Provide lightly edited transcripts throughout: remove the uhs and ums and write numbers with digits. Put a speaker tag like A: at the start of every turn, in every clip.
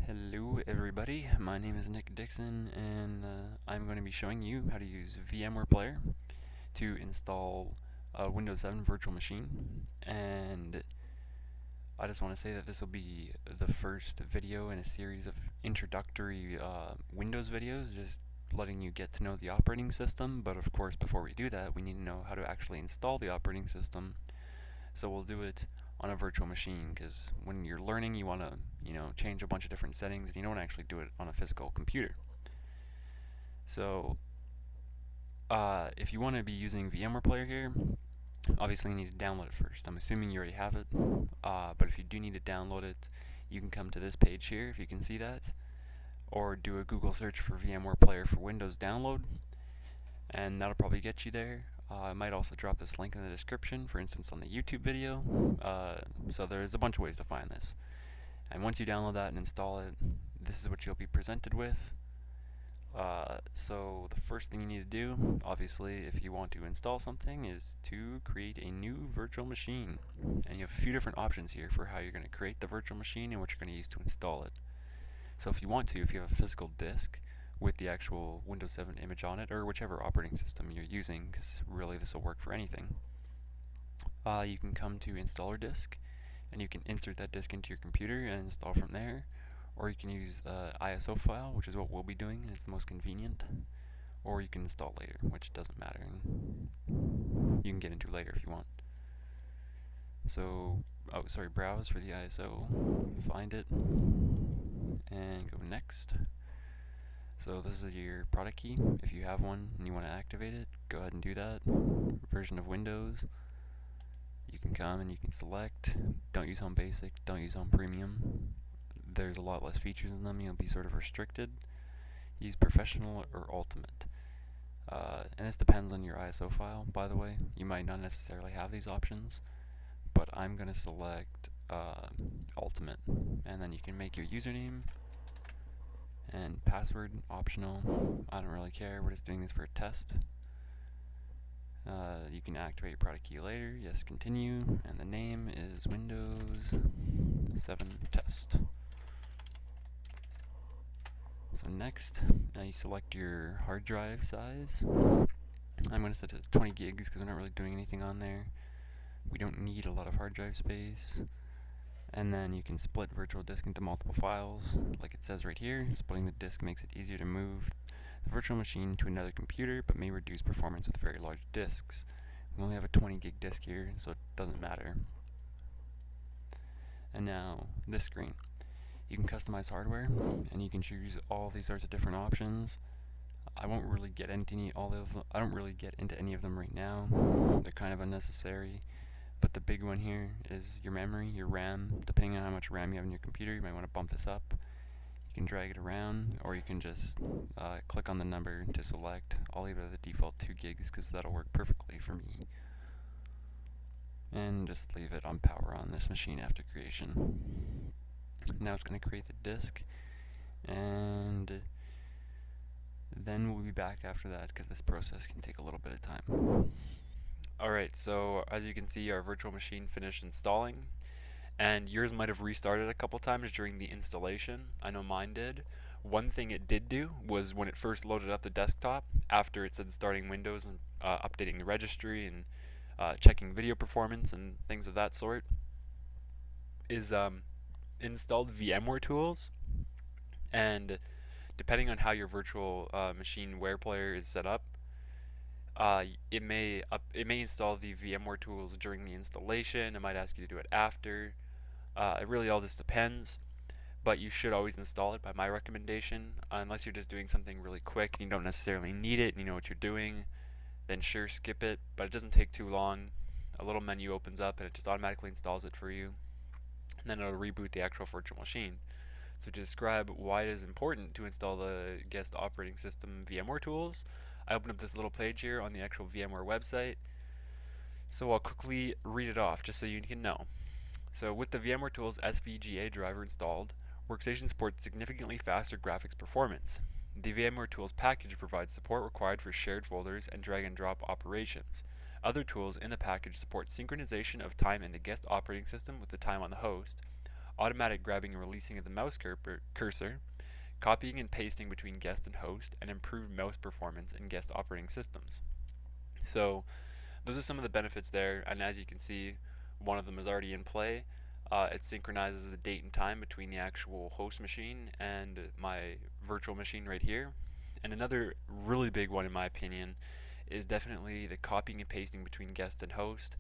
A: Hello everybody, my name is Nick Dixon and I'm going to be showing you how to use Vmware Player to install a Windows 7 virtual machine. And I just want to say that this will be the first video in a series of introductory Windows videos, just letting you get to know the operating system. But of course, before we do that, we need to know how to actually install the operating system. So we'll do it on a virtual machine, because when you're learning, you want to change a bunch of different settings, and you don't want to actually do it on a physical computer. So if you want to be using VMware Player here, obviously you need to download it first. I'm assuming you already have it, but if you do need to download it, you can come to this page here, if you can see that, or do a Google search for VMware Player for Windows download, and that'll probably get you there. I might also drop this link in the description, for instance on the YouTube video. So there's a bunch of ways to find this. And once you download that and install it, this is what you'll be presented with. So the first thing you need to do, obviously, if you want to install something, is to create a new virtual machine. And you have a few different options here for how you're going to create the virtual machine and what you're going to use to install it. So if you want to, if you have a physical disk with the actual Windows 7 image on it, or whichever operating system you're using, because really this will work for anything, you can come to installer disk, and you can insert that disk into your computer and install from there. Or you can use ISO file, which is what we'll be doing, and it's the most convenient. Or you can install later, which doesn't matter, and you can get into later if you want. So, browse for the ISO, find it, and go next. So this is your product key. If you have one and you want to activate it, go ahead and do that. Version of Windows. You can come and you can select. Don't use Home Basic, don't use Home Premium. There's a lot less features in them, you'll be sort of restricted. Use Professional or Ultimate. And this depends on your ISO file, by the way. You might not necessarily have these options, but I'm going to select Ultimate. And then you can make your username and password optional. I don't really care, we're just doing this for a test. You can activate your product key later, yes, continue, and the name is Windows 7 Test. So next, you select your hard drive size. I'm going to set it to 20 gigs because we're not really doing anything on there. We don't need a lot of hard drive space. And then you can split virtual disk into multiple files, like it says right here. Splitting the disk makes it easier to move the virtual machine to another computer, but may reduce performance with very large disks. We only have a 20 gig disk here, so it doesn't matter. And now, this screen. You can customize hardware, and you can choose all these sorts of different options. I won't really get into I don't really get into any of them right now. They're kind of unnecessary. But the big one here is your memory, your RAM. Depending on how much RAM you have in your computer, you might want to bump this up. You can drag it around, or you can just click on the number to select. I'll leave it at the default 2 gigs because that'll work perfectly for me. And just leave it on power on this machine after creation. Now it's going to create the disk, and then we'll be back after that because this process can take a little bit of time. Alright, so as you can see, our virtual machine finished installing, and yours might have restarted a couple times during the installation. I know mine did. One thing it did do was when it first loaded up the desktop, after it said starting Windows and updating the registry and checking video performance and things of that sort, is installed Vmware Tools. And depending on how your virtual machine Player is set up, it may install the Vmware Tools during the installation. It might ask you to do it after. It really all just depends, but you should always install it by my recommendation, unless you're just doing something really quick and you don't necessarily need it and you know what you're doing. Then sure, skip it, but it doesn't take too long. A little menu opens up and it just automatically installs it for you, and then it'll reboot the actual virtual machine. So to describe why it is important to install the guest operating system Vmware Tools, I open up this little page here on the actual VMware website. So I'll quickly read it off just so you can know. So with the Vmware Tools SVGA driver installed, workstation supports significantly faster graphics performance. The Vmware Tools package provides support required for shared folders and drag and drop operations. Other tools in the package support synchronization of time in the guest operating system with the time on the host, automatic grabbing and releasing of the mouse cursor, copying and pasting between guest and host, and improved mouse performance in guest operating systems. So those are some of the benefits there, and as you can see, one of them is already in play. It synchronizes the date and time between the actual host machine and my virtual machine right here. And another really big one in my opinion is definitely the copying and pasting between guest and host.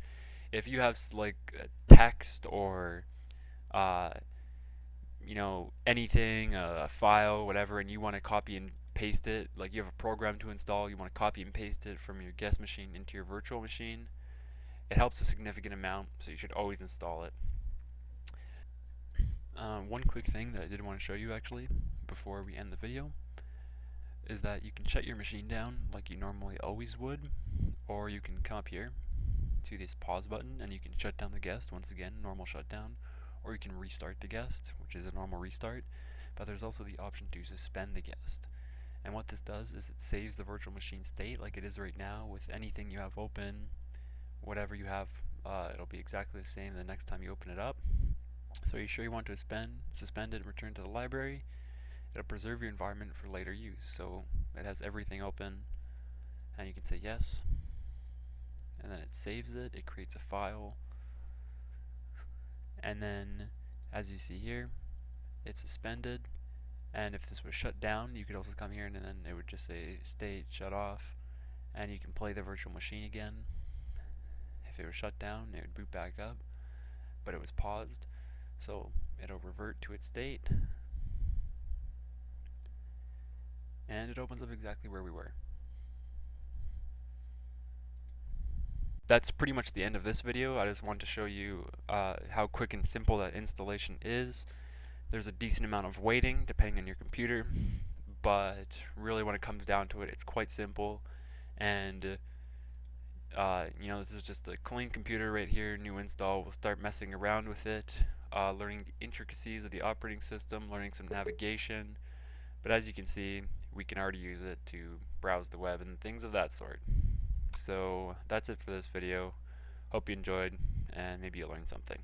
A: If you have like text or uh, anything, a file, whatever, and you want to copy and paste it, like you have a program to install, you want to copy and paste it from your guest machine into your virtual machine, it helps a significant amount, so you should always install it. One quick thing that I did want to show you actually before we end the video is that you can shut your machine down like you normally always would, or you can come up here to this pause button and you can shut down the guest, once again, normal shutdown, or you can restart the guest, which is a normal restart, but there's also the option to suspend the guest. And what this does is it saves the virtual machine state like it is right now with anything you have open, whatever you have, it'll be exactly the same the next time you open it up. So are you sure you want to suspend it and return to the library? It'll preserve your environment for later use. So it has everything open, and you can say yes, and then it saves it, it creates a file, and then as you see here, it's suspended. And if this was shut down, you could also come here and then it would just say state shut off, and you can play the virtual machine again. If it was shut down, it would boot back up, but it was paused, so it'll revert to its state, and it opens up exactly where we were. That's pretty much the end of this video. I just wanted to show you how quick and simple that installation is. There's a decent amount of waiting depending on your computer, but really when it comes down to it, it's quite simple. And this is just a clean computer right here, new install. We'll start messing around with it, learning the intricacies of the operating system, learning some navigation. But as you can see, we can already use it to browse the web and things of that sort. So that's it for this video. Hope you enjoyed, and maybe you learned something.